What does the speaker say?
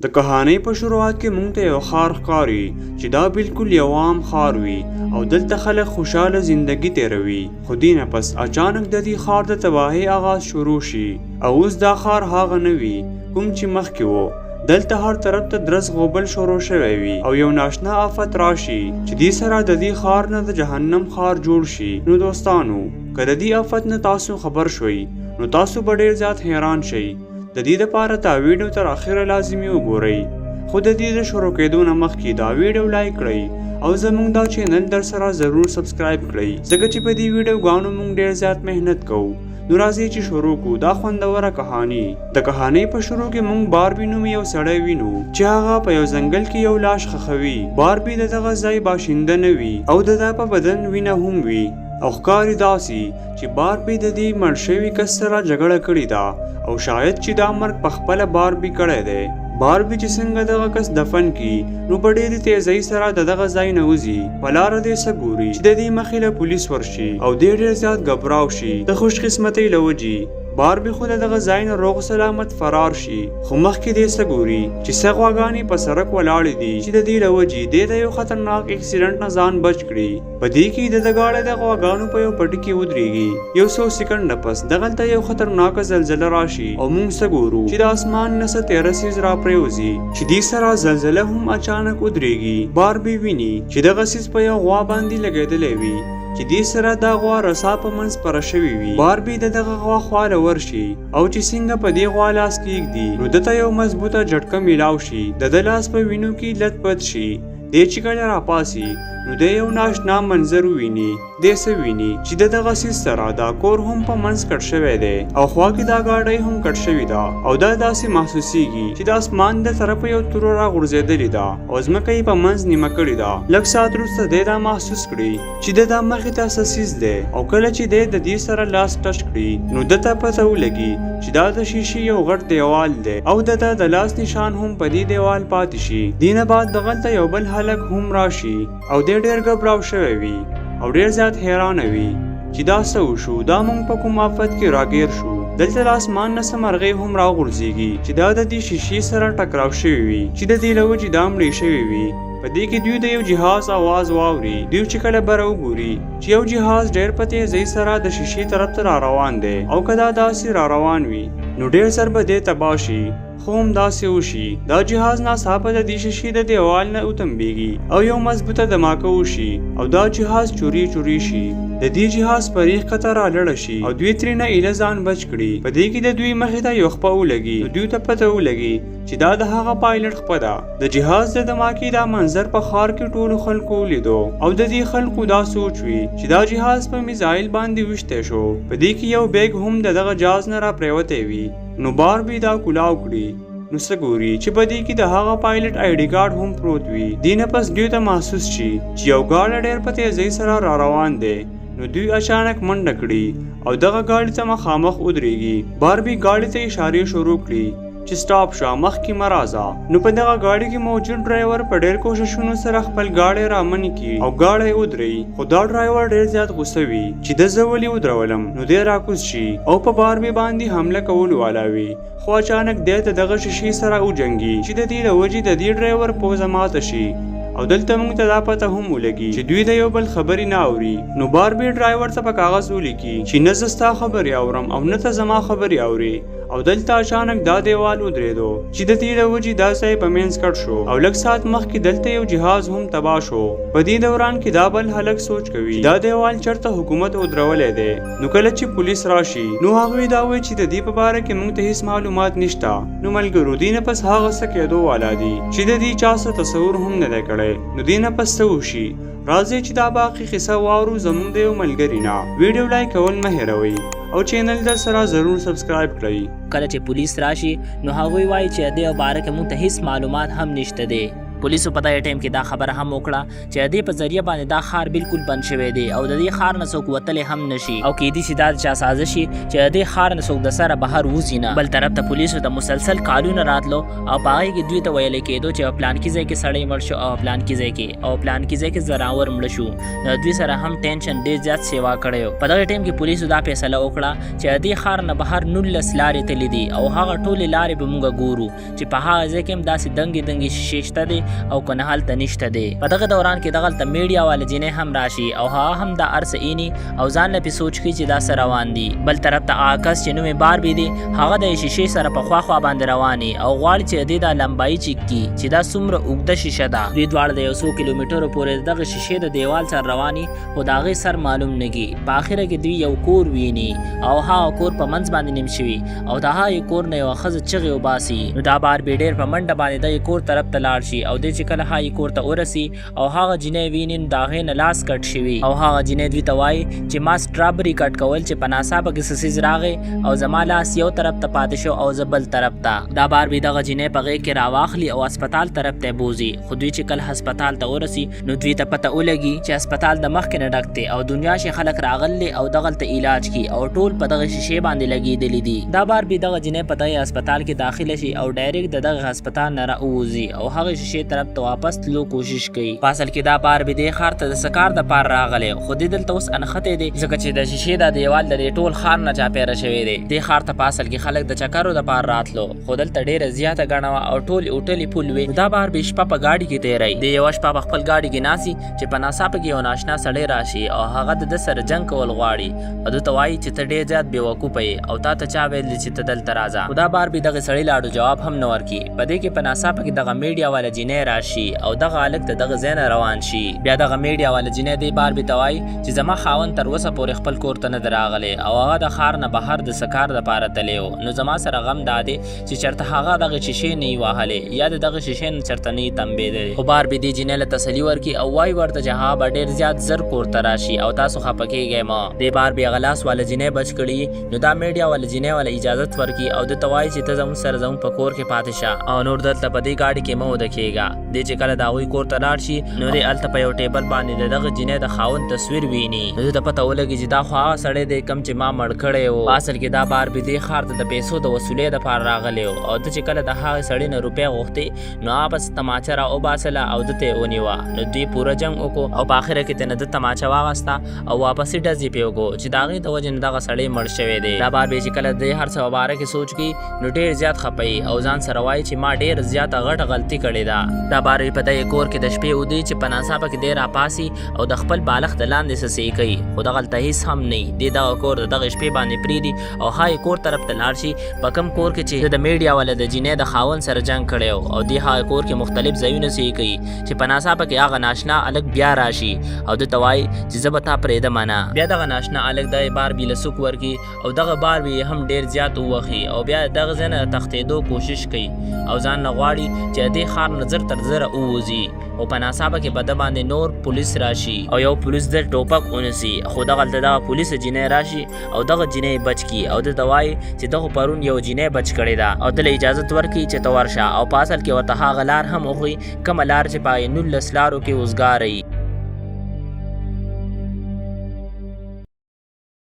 د کهانۍ په شروعات کې مونږ ته یو ښار ښکاري چې دا بالکل یو عام ښار وي او دلته خلک خوشحاله زندگی تیروي. خو دې نه پس اچانک د دې ښار د تباهۍ آغاز شروع شي او اوس دا ښار هغه نه وي کوم چې مخکې و. دلته هر طرف ته درز غوبل شروع شوی وي او یو ناشنا آفت راشي چې دې سره د دې ښار نه د جهنم ښار جوړ شي. نو دوستانو که د دې آفت نه تاسو خبر شوي نو تاسو به ډېر زیات حیران شئ. د دې لپاره دا ویډیو تر اخره لازمي وګورئ. خو د دې د شروع کېدو نه مخکې دا ویډیو لایک کړئ او زموږ دا چینل در سره ضرور سبسکرایب کړئ ځکه چې په دې ویډیوګانو موږ ډېر زیات محنت کوو. نو راځئ چې شروع کړو دا خوندوره کهاني. د کهانۍ په شروع کې موږ باربي نومي یو سړی وینو چې هغه په یو ځنګل کې یو لاش خښوي. باربي د دغه ځای باشنده نه وي او د ده په بدن وینه هم وي او ښکاري داسې چې باربي د دې مړ شوي کس سره جګړه کړې ده او شاید چې دا مرګ په خپله باربي کړی دی. باربي چې څنګه دغه کس دفن کی نو په ډېرې تیزۍ سره د دغه ځای نه وځي. په لاره دې څه ګوري چې د دې مخې له پولیس ورشي او دې ډېر زیات ګبراو شي د خوش قسمتۍ له وجې. باربي خو د دغه ځای نه روغ سلامت فرار شي خو مخکې دې څه ګوري چې څه غواګانې په سړک ولاړې دي چې د دې له وجې دې د یو خطرناک اکسیډنټ نه ځان بچ کړي. په دې کې د غاړې د غواګانو په یو پټي کې ودرېږي. یو څو سکنډه پس دغلته یو خطرناکه زلزله راشي او موږ څه ګورو چې د اسمان نه څه تیره څیز راپرېوځي چې دې سره زلزله هم اچانک ودرېږي. باربي ویني چې دغه څیز په یو غوا باندې لګېدلی وي چې دې سره دا غوا رسا په منځ پره شوې وي. باربي د دغه غوا خواله ورشي او چې څنګه په دې غوا لاس کېږدي نو دته یو مضبوطه جټکه میلاو شي. د لاس په وینو کې لت پت شي. دې چې کله راپاسي نو د یو ناشنا منظر وویني. دې څه ویني چې د دغه څیز سره دا کور هم په منځ کټ شوی دی او خوا کې دا ګاډۍ هم کټ شوې ده او دا داسې محسوسیږي چې د اسمان د طرفه یو توره راغورځېدلې ده او ځمکه یې په منځ نیمه کړې ده. لږ ساعت وروسته دی دا محسوس کړي چې د دا مخې ته څه څیز دی او کله چې دی د دې سره لاس ټچ کړي نو دته پته ولګي چې دا د شیشې یو غټ دیوال دی او د لاس نشان هم په دې دیوال پاتې شي. دې نه بعد دغلته یو بل هلک هم راشي او دی ډېر ګبراو شوی وي او ډېر زیات حیرانه وي چې دا څه وشو دا موږ په کوم آفت کې راګیر شو. دلته له اسمان نه څه مرغۍ هم راغورځېږي چې دا د دې شیشې سره ټکراو شوي وي چې د دې له وجې دا مړې شوي وي. په دې کې دوی د یو جهاز आवाज واوري. دوی چې کله بره وګوري چې یو جهاز ډېر په تیزۍ سره د شیشې طرف ته را روان دی او که دا داسې را روان وي نو ډېر زر به دې تباه شي. خو هم داسې وشي دا جهاز ناڅاپه د دې شیشې د دیوال نه وتمبېږي او یو مضبوطه دماکه وشي او دا جهاز چوري شي. د دې جهاز پریخ کته را لړه شي او دوی ترېنه ایله ځان بچ کړي. په دې کې د دوی مخې ته یو خپه ولګي نو دوی ته پته ولګي چې دا د هغه پایلټ خپه ده. د جهاز د دماکې دا منظر په ښار کې ټولو خلکو ولیدو او د دې خلکو دا سوچ وي چې دا جهاز په میزایل باندې ویشتی شو. په دې کې یو بیگ هم د دغه جهاز نه را پریوتی وي. نو باربي دا کولاو کړي نو څه ګوري چې په دې کې د هغه پایلټ آی ډي کارت هم پروت وي. دې نه پس دوی ته محسوس شي چې یو ګاډی ډېر په تیزۍ سره را روان دی. نو دوی اچانک منډه کړي او دغه ګاډي ته مخامخ ودرېږي. باربي ګاډي ته اشارې شروع کړي چې سټاپ شه مخکې مه راځه. نو په دغه ګاډي کې موجود ډرایور په ډېر کوششونو سره خپل ګاډی رامنې کړي او ګاډی ودرېږي. خو دا ډرایور ډېر زیات غوسه وي چې د زه ولې ودرولم. نو دی راکوز شي او په باربي باندې حمله کولو والا وي. خو اچانک دی ته دغه شیشې سره وجنګي چې د دې له وجې د دې ډرایور پوزه ماته شي او دلته موږ ته دا پته هم ولګي چې دوی د یو بل خبرې نه اوري. نو باربي ډرایور ته په کاغذ ولیکي چې نه زه ستا خبرې اورم او نه ته زما خبرې اورې. او دلته اچانک دا دیوال ودرېدو چې د دې له وجې دا ځای په منځ کټ شو او لږ ساعت مخکې دلته یو جهاز هم تباه شو. په دې دوران کې دا بل هلک سوچ کوي دا دیوال چېرته حکومت ودرولی دی. نو کله چې پولیس راشي نو هغوی دا وایي چې د دې په باره کې موږ ته هیڅ معلومات نشته. نو ملګرو دې نه پس هغه څه کېدو والا دي چې د دې چا څه تصور هم نه دی کړی. نو دې نه پس څه وشي راځئ چې دا باقي قصه واورو زموږ د یو ملګري نه. ویډیو لایک کول مه هېروئ او چینل در سره ضرور سبسکرایب کړئ. کله چې پولیس راشي نو هغوی وایي چې د دې باره کې موږ ته هیڅ معلومات هم نشته دی. پولیسو په دغه ټیم کې دا خبره هم وکړه چې د دې په ذریعه باندې دا ښار بالکل بند شوی دی او د دې ښار نه څوک وتلی هم نشي او کیدای شي دا د چا سازش شي چې د دې ښار نه څوک د سره بهر وځي نه. بل طرف ته پولیسو ته مسلسل کالونه راتلو او په هغې کې دوی ته ویل کېدو چې په پلانکي ځای کې سړی مړ شو او پلانکي ځای کې زراور مړه شو. نو دوی سره هم ټینشن ډېر زیات سیوا کړی و. په دغه ټیم کې پولیسو دا فیصله وکړه چې د دې ښار نه بهر 19 لارې تللي دي او هغه ټولې لارې به موږ ګورو چې په هغه ځای کې هم داسې دنګې شیشې شته دي او که نه هلته نشته دی. په دغه دوران کې دغلته میډیا والا جینۍ هم راشي او هغه هم دا هر څه ایني او ځان نه پې سوچ کړي چې دا څه روان دي. بل طرف ته هغه کس چې نوم یې باربي دی هغه د شیشې سره په خوا باندې رواني او غواړي چې د دې دا لمبایي چیک کړي چې دا څومره اوږده شیشه ده. دوی دواړه د 100 کیلومترو پورې دغه شیشې د دیوال سره رواني خو د هغې سر معلوم نګي. په اخره کې دوی یو کور ویني او هغه کور په منځ باندې نیم شوي او د هغې کور نه یوه ښځه چغې وباسي. نو دا باربي ډېر په منډه باندې دغې کور طرف ته لاړ شي او دی چې کله هغې کور ته ورسي او هغه جینۍ ویني نو د هغې نه لاس کټ شوي او هغه جینۍ دوی ته وایي چې ما سټرابري کټ کول چې په ناڅاپه کې څه څیز راغی او زما لاس یو طرف ته پاتې شو او زه بل طرف ته. دا باربي دغه جینۍ په غېږ کې راواخلي او هسپتال طرف ته بوځي. خو دوی چې کله هسپتال ته ورسي نو دوی ته پته ولګي چې هسپتال د مخکې نه ډک دی او دنیا شي خلک راغلي او دغلته علاج کی او ټول په دغه شیشې باندې لګېدلي دي. دا باربي دغه جینۍ په دغه هسپتال کې داخله شي او ډایرکټ د دغه هسپتال نه راووځي او هغه شیشې طرف ته واپس تلو کوشش کوي. په اصل کې دا باربي دې ښار ته د څه کار دپاره راغلی خو دې دلته اوس انښتی دی ځکه چې د شیشې دا دیوال د دې ټول ښار نه چاپېره شوی دی. دې ښار ته په اصل کې خلک د چکرو دپاره راتلو خو دلته ډېره زیاته ګڼه وه او ټولې هوټلې پول وې. دا باربي شپه په ګاډي کې تېروي. د یوه شپه په خپل ګاډي کې ناستي چې په ناڅاپه کې یو ناشنا سړی راشي او هغه د ده سره جنګ کول غواړي او ده ته وایي چې ته ډېر زیات بېوقوفه یې او تا ته چا ویل دي چې ته دلته راځه. خو دا باربي دغه سړي لاړو جواب هم نه ورکړي. په دې کې په ناڅاپه کې دغه میډیا والا جینۍ راشي او دغه هلک د دغه ځای نه روان شي. بیا دغه میډیا والا جینۍ دې باربي ته وایي چې زما خاوند تر اوسه پورې خپل کور ته نه دی راغلی او هغه د ښار نه بهر د څه کار دپاره تللی و. نو زما سره غم دا دی چې چېرته هغه دغه شیشې نه یي وهلې یا د دغه شیشې نه چېرته نه یي تمبېدلې. خو باربي دې جینۍ له تسلي ورکړي او وایي ورته چې هغه به ډېر زیات زر کور ته راشي او تاسو خفه کېږئ مه. دې باربي هغه لاس والا جینۍ بچ کړي. نو دا میډیا والا جینۍ والا اجازت ورکړي او ده ته وایي چې ته زموږ سره زموږ په کور کې پاتې شه او نور دلته په دې ګاډي کې مه وده کېږه. دې چې کله د هغوی کور ته لاړ شي نو دې هلته په یو ټیبل باندې د دغه جینۍ د خاوند تصویر ویني. نو ده ته پته ولګي چې دا خو هغه سړی دی کوم چې ما مړ کړی و. په اصل کې دا باربي دې ښار ته د پیسو د وصولۍ دپاره راغلی و او ده چې کله د هغه سړي نه روپۍ غوښتې نو هغه پس تماچه را وباسله او ده ته یې ونیوه. نو دوی پوره جنګ وکړو او په اخره کې ترې نه ده تماچه واخسته او واپس یې ډز یې پرې وکړو چې د هغې د وجې نه دغه سړی مړ شوی دی. دا باربي چې کله د دې هر څه په باره کې سوچ کوي نو ډېر زیات خفه وي او ځان سره وایي چې ما ډېر زیاته غټه غلطي کړې ده. دا باربي په دغې کور کې د شپې ودوي چې په ناڅاپه کې دی راپاسي او د خپل بالښت د لاندې څه کوي خو دغلته هېڅ هم نه وي. دی دغه کور د دغې شپې باندې پرېږدي او هغې کور طرف ته لاړ شي په کوم کور کې چې د میډیا والا د جینۍ د خاوند سره جنګ کړی او دی هغه کور کې مختلف ځایونه کوي چې په ناڅاپه کې هغه ناشنا هلک بیا راشي او ده ته وایي چې زه به تا پرېږدمه نه. بیا دغه ناشنا هلک دغې باربي له سوک ورکړي او دغه باربي یې هم ډېر زیات ووښي او بیا دغه ځای نه د تښتېدو کوشش کوي او ځان نه غواړي چې د دې ښار نه زر تر زره ووځي او په ناڅاپه کې به ده باندې نور پولیس راشي او یو پولیس د ټوپک ونیسي. خو دغلته دغه پولیس جینۍ راشي او دغه جینۍ بچ کړي او ده ته وایي چې ده خو پرون یو جینۍ بچ کړې ده او ده له اجازت ورکړي چې ته ورشه او په اصل کې ورته هغه لار هم وښوي کومه لار چې په 19 لارو کې وزګاره وي.